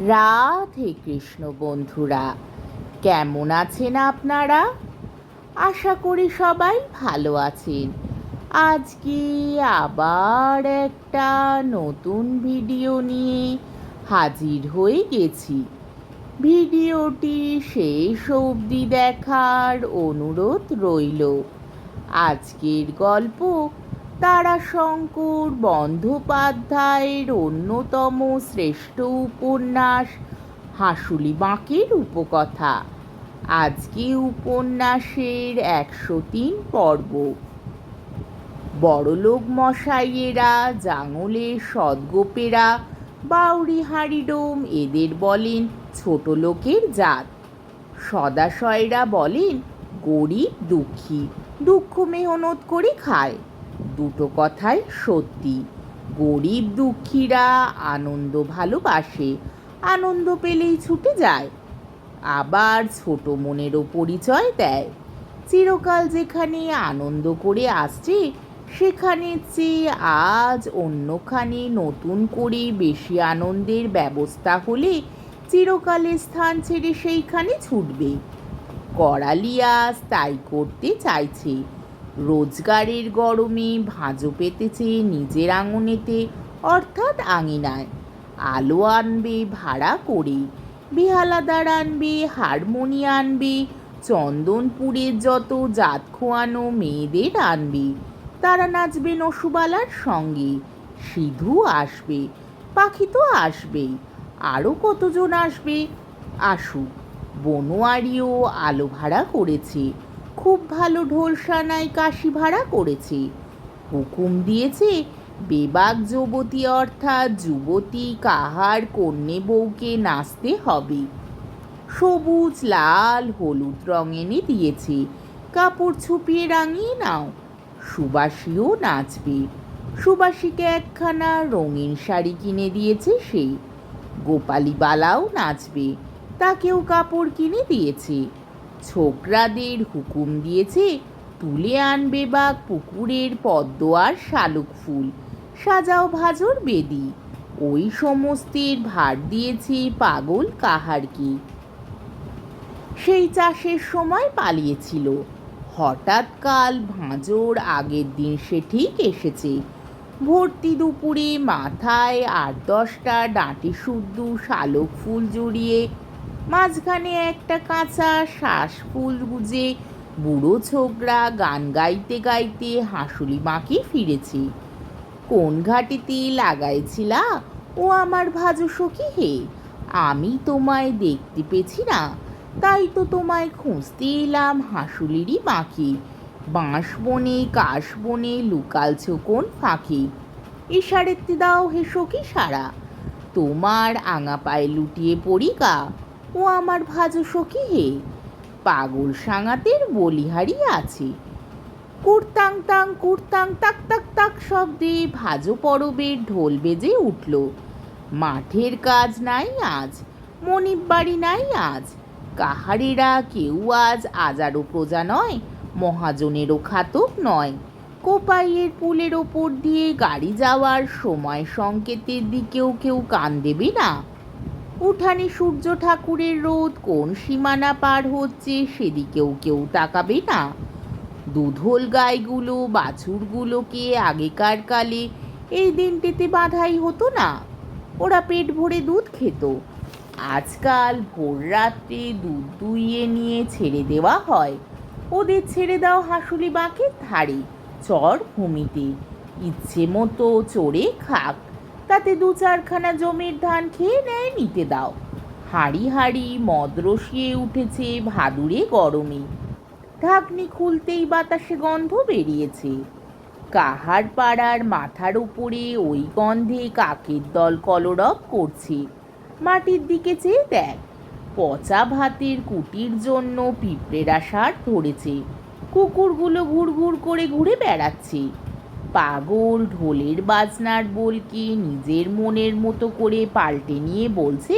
রাধে কৃষ্ণ বন্ধুরা, কেমন আছেন আপনারা? আশা করি সবাই ভালো আছেন। আজকে আবার একটা নতুন ভিডিও নিয়ে হাজির হয়ে গেছি। ভিডিওটি শেষ অবধি দেখার অনুরোধ রইল। আজকের গল্প তারাশঙ্কর বন্দ্যোপাধ্যায়ের অন্যতম শ্রেষ্ঠ উপন্যাস হাঁসুলি বাঁকের উপকথা। আজকে উপন্যাসের 103 পর্ব। বড়লোক মশাইয়েরা, জাঙলের সদগোপেরা, বাউরি হাঁড়িডোম এদের বলেন ছোট লোকের জাত। সদাশয়রা বলেন গরিব দুঃখী, দুঃখ মেহনত করে খায়। দুটো কথাই সত্যি। গরিব দুঃখীরা আনন্দ ভালোবাসে, আনন্দ পেলেই ছুটে যায়। আবার ছোট মনেরও পরিচয় দেয়। চিরকাল যেখানে আনন্দ করে আসছে সেখানে চেয়ে আজ অন্যখানে নতুন করে বেশি আনন্দের ব্যবস্থা হলে চিরকালের স্থান ছেড়ে সেইখানে ছুটবে। করালিয়াস তাই করতে চাইছে। রোজগারের গরমে ভাঁজো পেতেছে নিজের আঙনেতে, অর্থাৎ আঙিনায়। আলো আনবে ভাড়া করে, বেহালাদার আনবে, হারমোনি আনবে, চন্দনপুরের যত জাত খোয়ানো মেয়েদের আনবে। তারা নাচবে নসুবালার সঙ্গে। সিধু আসবে, পাখি তো আসবেই, আরও কতজন আসবে। আসুক। বনোয়ারিও আলো ভাড়া করেছে, খুব ভালো ঢোল সানাই কাশি ভাড়া করেছে। হুকুম দিয়েছে বেবাক যুবতী অর্থাৎ যুবতী কাহার কন্যে বউকে নাচতে হবে। সবুজ লাল হলুদ রং এনে দিয়েছে, কাপড় ছুপিয়ে রাঙিয়ে নাও। সুবাসীও নাচবে। সুবাসীকে একখানা রঙিন শাড়ি কিনে দিয়েছে সে। গোপালীবালাও নাচবে, তাকেও কাপড় কিনে দিয়েছে। ছোকরাদের হুকুম দিয়েছে তুলে আনবে বা পুকুরের পদ্ম আর শালুক ফুল, সাজাও ভাজর বেদি। ওই সমস্তের ভার দিয়েছে পাগল কাহারকে। সেই চাষের সময় পালিয়েছিল। হঠাৎ কাল ভাঁজর আগের দিন সে ঠিক এসেছে। ভর্তি দুপুরে মাথায় 8-10টা ডাঁটি শুদ্ধ শালক ফুল জড়িয়ে, মাঝখানে একটা কাঁচা শ্বাস ফুল গুজে বুড়ো ছোকরা গান গাইতে গাইতে হাঁসুলি বাঁকে ফিরেছে। কোন ঘাটিতে লাগাইছিলা ও আমার ভাজু সখী হে? আমি তোমায় দেখতে পেছি না, তাই তো তোমায় খুঁজতে এলাম হাঁসুলিরই বাঁকে। বাঁশ বনে কাশ বনে লুকালছ কোন ফাঁকে? ইশারেতে দাও হে সখী সারা, তোমার আঙা পায়ে লুটিয়ে পড়ি গা। ও আমার ভাজু সখী হে, পাগল সাঙাতের বলিহারি আছে। কুর্তাং তাং কুর্তাং তাক তাক তাক শব্দে ভাজো পরবের ঢোল বেজে উঠল। মাঠের কাজ নাই আজ, মনিব বাড়ি নাই আজ। কাহারেরা কেউ আজ আজারও প্রজা নয়, মহাজনেরও খাতক নয়। কোপাইয়ের পুলের ওপর দিয়ে গাড়ি যাওয়ার সময় সংকেতের দিকেও কেউ কান দেবে না। উঠানে সূর্য ঠাকুরের রোদ কোন সীমানা পার হচ্ছে সেদিকেও কেউ তাকাবে না। দুধোল গাইগুলো বাছুরগুলোকে আগেকার কালে এই দিনটিতে বাঁধাই হতো না, ওরা পেট ভরে দুধ খেত। আজকাল ভোর রাত্রে দুধ দুইয়ে নিয়ে ছেড়ে দেওয়া হয়। ওদের ছেড়ে দাও হাঁসুলি বাঁকের ধারে চর ভূমিতে, ইচ্ছে মতো চড়ে খাক, তাতে 2-4খানা জমির ধান খেয়ে নেয় নিতে দাও। হাঁড়ি হাঁড়ি মদ রসিয়ে উঠেছে ভাদুরে গরমে। ঢাকনি খুলতেই বাতাসে গন্ধ বেরিয়েছে। কাহার পাড়ার মাথার উপরে ওই গন্ধে কাকের দল কলরব করছে। মাটির দিকে চেয়ে দেখ, পচা ভাতের কুটির জন্য পিঁপড়েরা সার ধরেছে। কুকুরগুলো ঘুরঘুর করে ঘুরে বেড়াচ্ছে। পাগল ঢোলের বাজনার বলকে নিজের মনের মতো করে পাল্টে নিয়ে বলছে,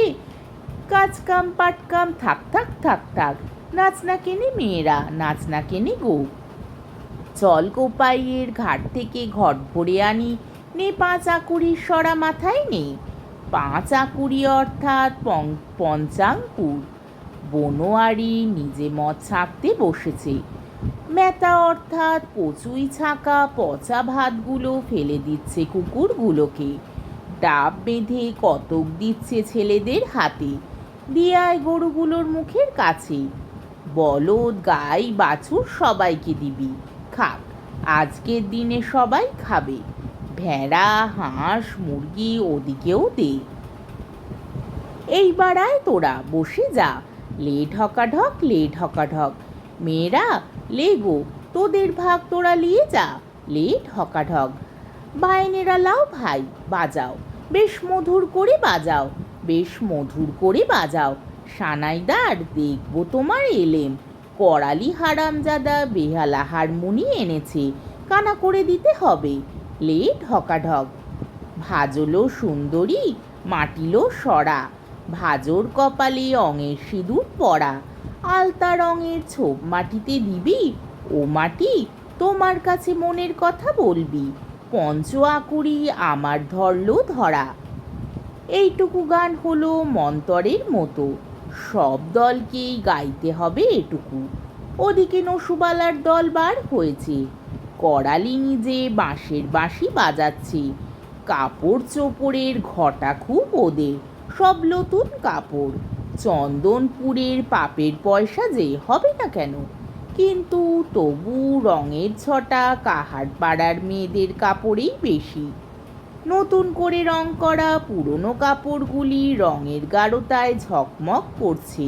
কাজকাম পাটকাম থাক থাক থাক থাক, নাচ না কেনে মেয়েরা, নাচ না কেনে গো। চল কোপাইয়ের ঘাট থেকে ঘট ভরে আনি, নে 5 আকুড়ির সরা মাথায় নে। 5 আকুরি অর্থাৎ পঞ্চাঙ্কুর। বনোয়ারি নিজে মদ ছাঁকতে বসেছে। মেতা অর্থাৎ কচুই ছাঁকা পচা ভাতগুলো ফেলে দিচ্ছে কুকুরগুলোকে। ডাব বেঁধে কতক দিচ্ছে ছেলেদের হাতে, দিয়ায় গরুগুলোর মুখের কাছে। বলদ গাই বাছুর সবাইকে দিবি, খাক, আজকের দিনে সবাই খাবে। ভেড়া হাঁস মুরগি ওদিকেও দে। এইবার আয় তোরা, বসে যা, লে ঢকাঢক লে ঢকাঢক। মেয়েরা লে গো, তোদের ভাগ তোরা নিয়ে যা, লে ঢকাঢক। বায়নেরা লাও ভাই, বাজাও, বেশ মধুর করে বাজাও, বেশ মধুর করে বাজাও। সানাইদার দেখবো তোমার এলেম, করালি হারামজাদা বেহালা হারমোনি এনেছে, কানা করে দিতে হবে, লে ঢকাঢক। ভাজলো সুন্দরী মাটিলো সরা, ভাজর কপালে অঙের সিঁদুর পরা। আলতা রঙের ছোপ মাটিতে দিবি, ও মাটি তোমার কাছে মনের কথা বলবি, পঞ্চ আকুরি আমার ধরলো ধরা। এইটুকু গান হলো মন্তরের মতো, সব দলকেই গাইতে হবে এটুকু। ওদিকে নসুবালার দল বার হয়েছে, করালি নিজে বাঁশের বাঁশি বাজাচ্ছে। কাপড় চোপড়ের ঘটা খুব ওদের, সব নতুন কাপড়। চন্দনপুরের পাপের পয়সা যে হবে না কেন, কিন্তু তবু রঙের ছটা কাহার পাড়ার মেয়েদের কাপড়েই বেশি। নতুন করে রং করা পুরনো কাপড়গুলি রঙের গাঢ়তায় ঝকমক করছে।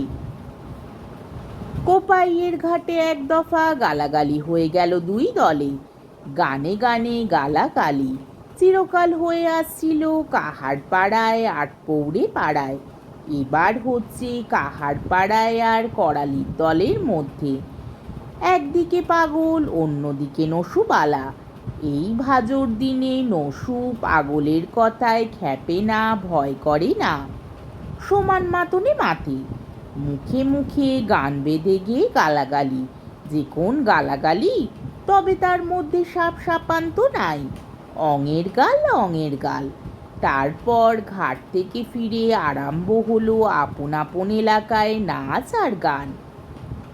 কোপাইয়ের ঘাটে এক দফা গালাগালি হয়ে গেল দুই দলে, গানে গানে গালাগালি চিরকাল হয়ে আসছিল কাহার পাড়ায় আটপৌরে পাড়ায়। এবার হচ্ছে কাহার পাড়ায় আর করালির দলের মধ্যে। একদিকে পাগল, অন্যদিকে নসুবালা। এই ভাজর দিনে নসু পাগলের কথায় খেপে না, ভয় করে না, সমান মাতনে মাতে। মুখে মুখে গান বেঁধে গিয়ে গালাগালি, যে কোন গালাগালি, তবে তার মধ্যে সাপ সাপান্ত নাই, অঙের গাল অঙের গাল। তারপর ঘাট থেকে ফিরে আরম্ভ হলো আপন আপন এলাকায় নাচ আর গান।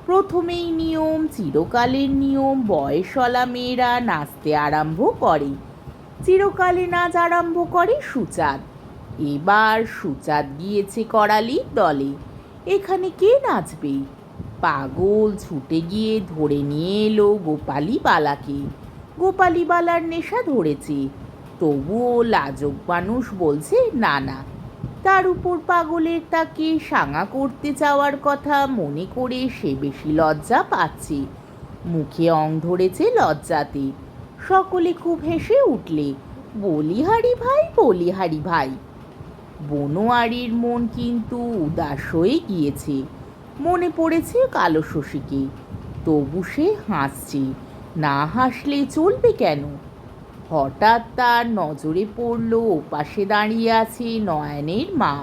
প্রথমেই নিয়ম, চিরকালের নিয়ম, বয়সওয়ালা মেয়েরা নাচতে আরম্ভ করে। চিরকালে নাচ আরম্ভ করে সুচাঁদ। এবার সুচাঁদ গিয়েছে করালির দলে। এখানে কে নাচবে? পাগল ছুটে গিয়ে ধরে নিয়ে এলো গোপালী বালাকে। গোপালী বালার নেশা ধরেছে, তবুও লাজুক মানুষ বলছে না না। তার উপর পাগলের তাকে সাঙা করতে চাওয়ার কথা মনে করে সে বেশি লজ্জা পাচ্ছে, মুখে অং ধরেছে লজ্জাতে। সকলে খুব হেসে উঠলে, বলিহারি ভাই বলিহারি ভাই। বনোয়ারির মন কিন্তু উদাস হয়ে গিয়েছে, মনে পড়েছে কালো শশীকে, তবু সে হাসছে, না হাসলে চলবে কেন। হঠাৎ তার নজরে পড়ল ওপাশে দাঁড়িয়ে আছে নয়নের মা।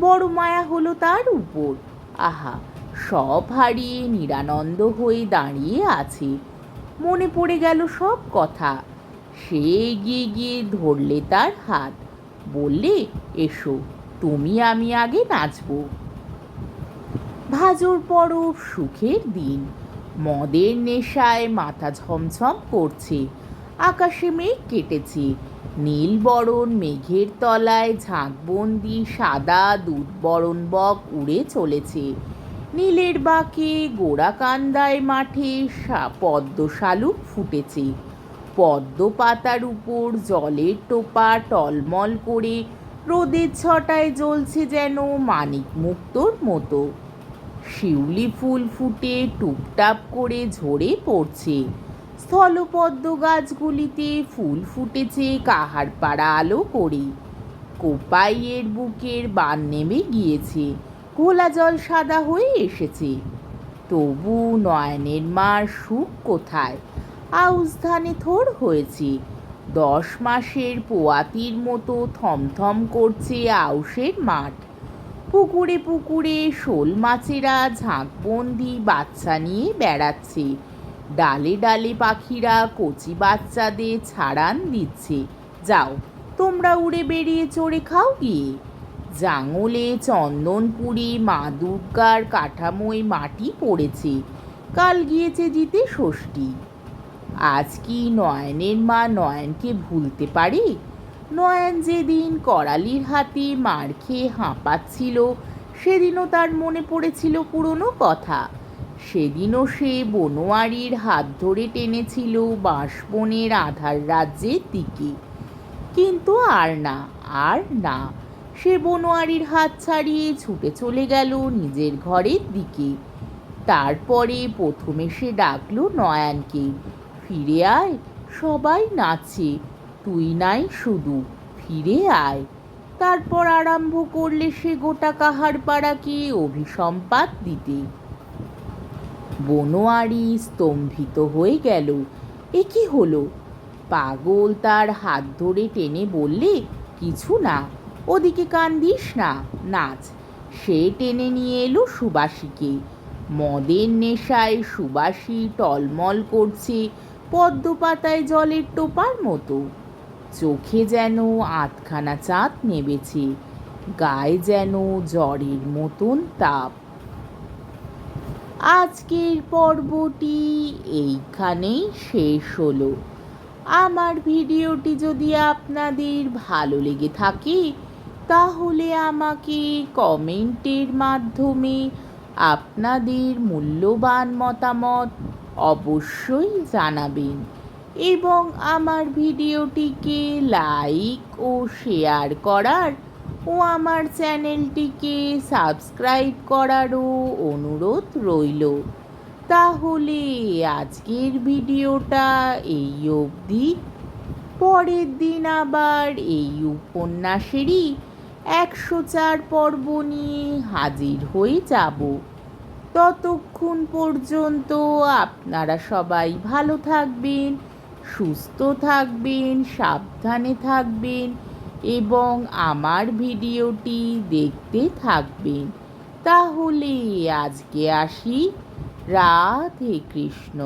বড় মায়া হলো তার উপর, আহা, সব হারিয়ে নিরানন্দ হয়ে দাঁড়িয়ে আছে। মনে পড়ে গেল সব কথা। সে এগিয়ে গিয়ে ধরলে তার হাত, বললে, এসো, তুমি আমি আগে নাচব। ভাজর পরব, সুখের দিন, মদের নেশায় মাথা ঝমঝম করছে। আকাশে মেঘ কেটেছে, নীল বরণ মেঘের তলায় ঝাঁকবন্দি সাদা দুধ বরণ বক উড়ে চলেছে। নীলের বাঁকে গোড়াকান্দায় মাঠে পদ্ম শালুক ফুটেছে। পদ্ম পাতার উপর জলের টোপা টলমল করে রোদের ছটায় জ্বলছে যেন মানিক মুক্তোর মতো। শিউলি ফুল ফুটে টুপটাপ করে ঝরে পড়ছে। স্থলপদ্ম গাছগুলিতে ফুল ফুটেছে কাহার পাড়া আলো করে। কোপাইয়ের বুকের বান নেমে গিয়েছে, ঘোলা জল সাদা হয়ে এসেছে। তবু নয়নের মার সুখ কোথায়? আউশ ধানে থোড় হয়েছে, 10 মাসের পোয়াতির মতো থমথম করছে আউশের মাঠ। পুকুরে পুকুরে শোল মাছেরা ঝাঁকবন্দি বাচ্চা নিয়ে বেড়াচ্ছে। ডালে ডালে পাখিরা কচি বাচ্চাদের ছাড়ান দিচ্ছে, যাও তোমরা উড়ে বেরিয়ে চড়ে খাও গিয়ে। জাঙলে চন্দনপুরি মা দুর্গার কাঠামোয় মাটি পড়েছে, কাল গিয়েছে জিতে ষষ্ঠী। আজ কি নয়নের মা নয়নকে ভুলতে পারে? নয়ন যেদিন করালির হাতে মার খেয়ে হাঁপাচ্ছিল, সেদিনও তার মনে পড়েছিল পুরনো কথা। সেদিনও সে বনোয়ারির হাত ধরে টেনেছিল বাঁশবনের আধার রাজ্যের দিকে। কিন্তু আর না, সে বনোয়ারির হাত ছাড়িয়ে ছুটে চলে গেল নিজের ঘরের দিকে। তারপরে প্রথমে সে ডাকলো নয়নকে, ফিরে আয়, সবাই নাচে, তুই নাই শুধু, ফিরে আয়। তারপর আরম্ভ করলে সে গোটা কাহারপাড়াকে অভিসম্পাত দিতে। বনোয়ারি স্তম্ভিত হয়ে গেল। এ কি হলো? পাগল তার হাত ধরে টেনে বললে, কিছু না, ওদিকে কান দিস না, নাচ। সে টেনে নিয়ে এলো সুবাসীকে। মদের নেশায় সুবাসী টলমল করছে পদ্ম পাতায় জলের টোপার মতো। চোখে যেন আধখানা চাঁদ নেমেছে, গায়ে যেন জ্বরের মতন তাপ। আজকের পর্বটি এইখানেই শেষ হলো। আমার ভিডিওটি যদি আপনাদের ভালো লেগে থাকে তাহলে আমাকে কমেন্টের মাধ্যমে আপনাদের মূল্যবান মতামত অবশ্যই জানাবেন এবং আমার ভিডিওটিকে লাইক ও শেয়ার করার ও আমার চ্যানেলটিকে সাবস্ক্রাইব করারও অনুরোধ রইল। তাহলে আজকের ভিডিওটা এই অবধি। পরের দিন আবার এই উপন্যাসেরই 104 পর্ব নিয়ে হাজির হয়ে যাব। ততক্ষণ পর্যন্ত আপনারা সবাই ভালো থাকবেন, সুস্থ থাকবেন, সাবধানে থাকবেন এবং আমার ভিডিওটি দেখতে থাকবেন। তাহলে আজকে আসি। রাধে কৃষ্ণ।